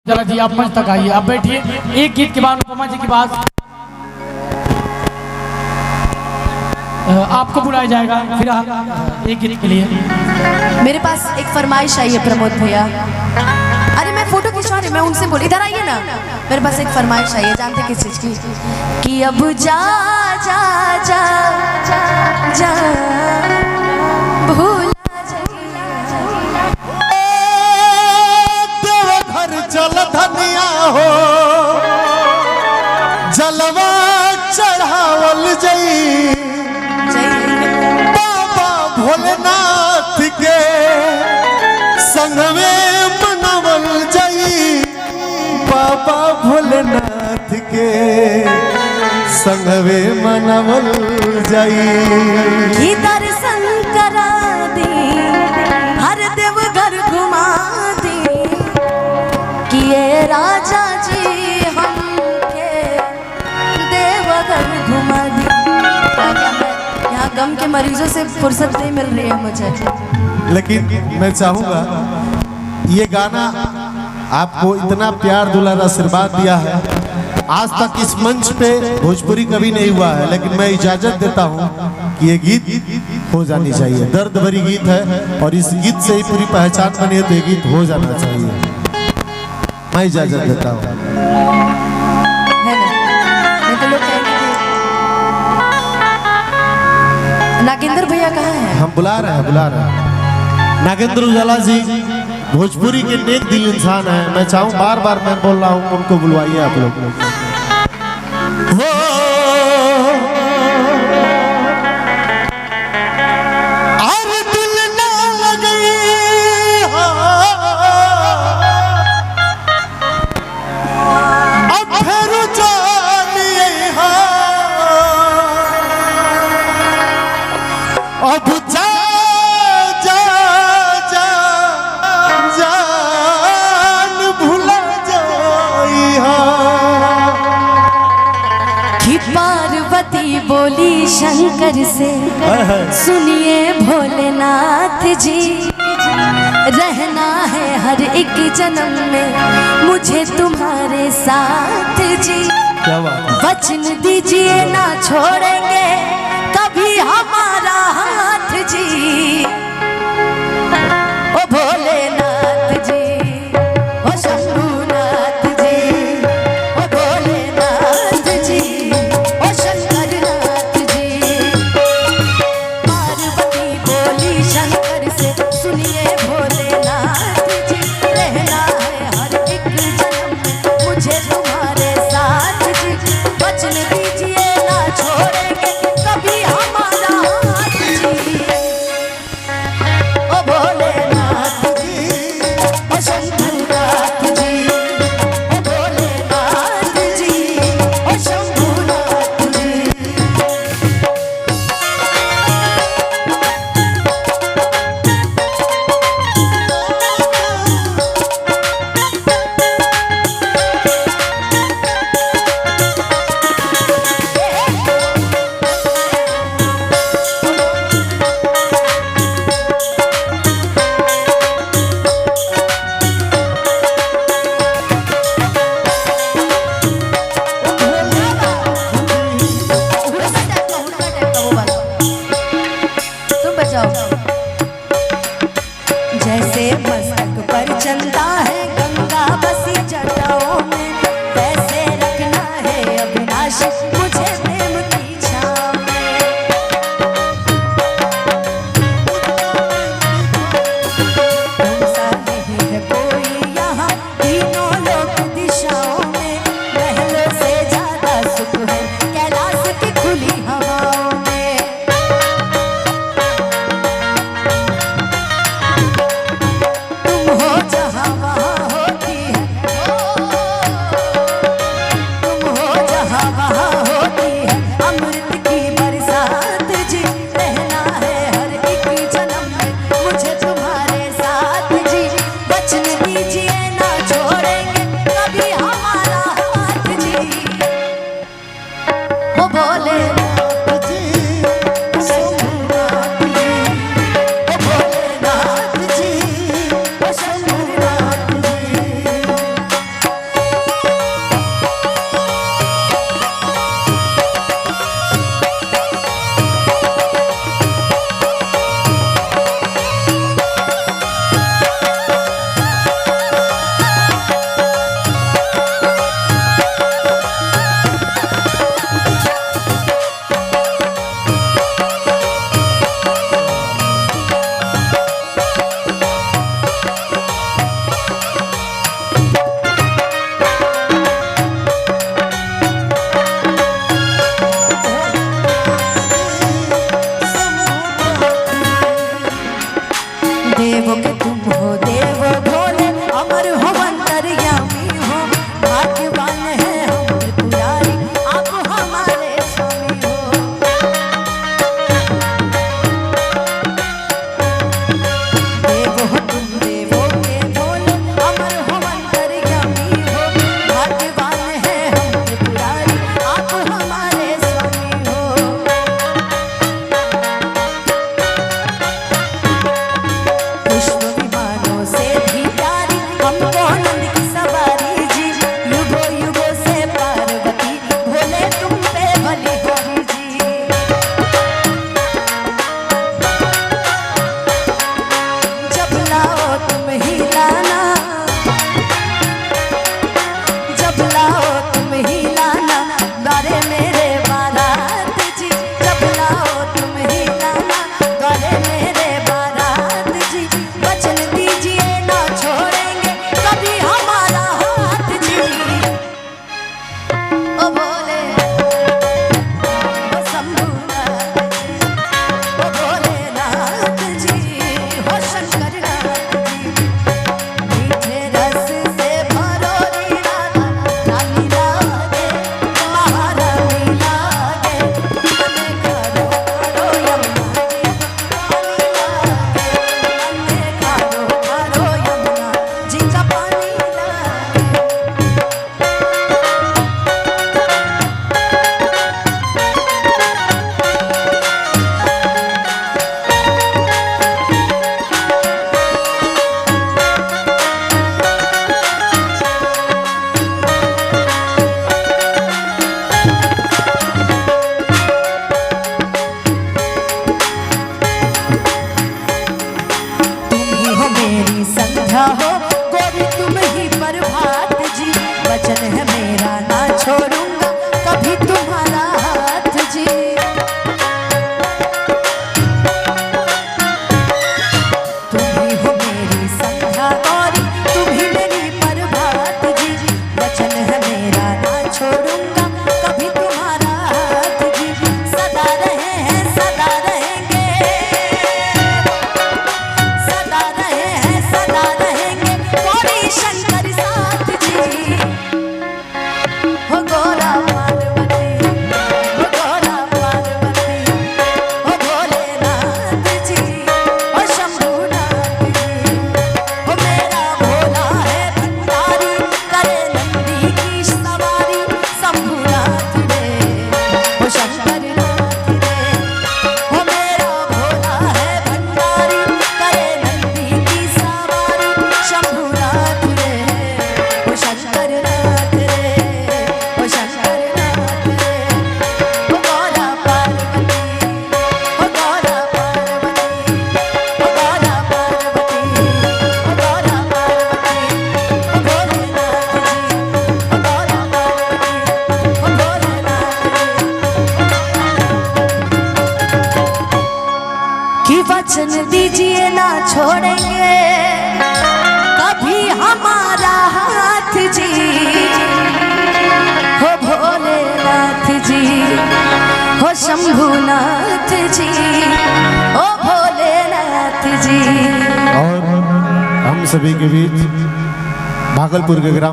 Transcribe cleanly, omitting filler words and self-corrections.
चला जी आप मंच तक आइए, आप बैठिए। एक गीत के बाद उपमा जी की बात आपको बुलाया जाएगा फिलहाल एक गीत के लिए। मेरे पास एक फरमाइश आई है प्रमोद भैया। अरे मैं फोटो खिंचवा रही, मैं उनसे बोली इधर आइए ना। मेरे पास एक फरमाइश आई है, जानते किस चीज की? कि अब जा जा जा जा जा भूला चल धनिया हो जलवा चढ़ावल जई बाबा भोलेनाथ के संगवे मनावल जई। बाबा भोलेनाथ के संगवे मनावल जई। दर्शन करा दी हर देवघर घुमा दी ये राजा जी हमके देवघर घुमा दी। यहाँ गम के मरीजों से फुर्सत नहीं मिल रही है मुझे, लेकिन मैं चाहूंगा ये गाना आपको इतना प्यार दुलार आशीर्वाद दिया है, आज तक इस मंच पे भोजपुरी कभी नहीं हुआ है, लेकिन मैं इजाजत देता हूँ कि ये गीत हो जानी चाहिए। दर्द भरी गीत है और इस गीत से ही पूरी पहचान बनी है, तो ये गीत हो जाना चाहिए। मैं इजाजत देता हूँ। नहीं तो लोग कहेंगे नागेंद्र भैया कहाँ हैं? हम बुला रहे हैं। नागेंद्र उजाला जी भोजपुरी के नेक दिल इंसान है। मैं चाहूँ बार बार मैं बोल रहा हूँ, उनको बुलवाइए आप लोग। अब जा जा जा जान भुला जाइहा। कि पार्वती बोली शंकर से सुनिए भोलेनाथ जी, रहना है हर एक जन्म में मुझे तुम्हारे साथ जी। वचन दीजिए ना छोड़ेंगे कभी हमारा हाथ जी। ओ भोलेनाथ जी, ओ शंभुनाथ जी, ओ भोलेनाथ जी, ओ शंकरनाथ जी। पार्वती बोली शंकर से सुनिए भोलेनाथ जी, रहना है हर एक जन्म में मुझे तुम्हारे साथ जी। वचन दीजिए ना छोड़ेंगे कभी हमारा हाथ जी। ओ भोलेनाथ जी, ओ शंभुनाथ वचन है मेरा ना छोड़ूंगा कभी तुम्हारा हाथ जी। तुम ही हो मेरी संध्या गौरी, तुम ही मेरी प्रभात जी। वचन है मेरा ना छोड़ूंगा कभी तुम्हारा हाथ जी। सदा रहे हैं सदा रहेंगे, सदा रहे हैं सदा रहेंगे गौरी शंकर साथ जी। हो गौरा पार्वती, हो गौरा पार्वती, हो भोलेनाथ जी, हो शंभुनाथ जी। हो मेरा भोला है भंडारी, करे नंदी की सवारी शंभुनाथ रे, हो शंकरनाथ रे। हो मेरा भोला है भंडारी, करे नंदी की सवारी शंभुनाथ रे, हो शंकरनाथ रे, हो शंकरनाथ रे। हो गौरा पार्वती, हो गौरा पार्वती, हो गौरा पार्वती, हो गौरा पार्वती, हो भोलेनाथ जी, हो गौरा पार्वती, हो भोलेनाथ जी। कि वचन दीजिए ना छोड़ेंगे कभी हमारा हाथ जी। हो भोलेनाथ जी, हो शंभुनाथ जी, हो भोलेनाथ जी। और हम सभी के बीच भागलपुर के ग्राम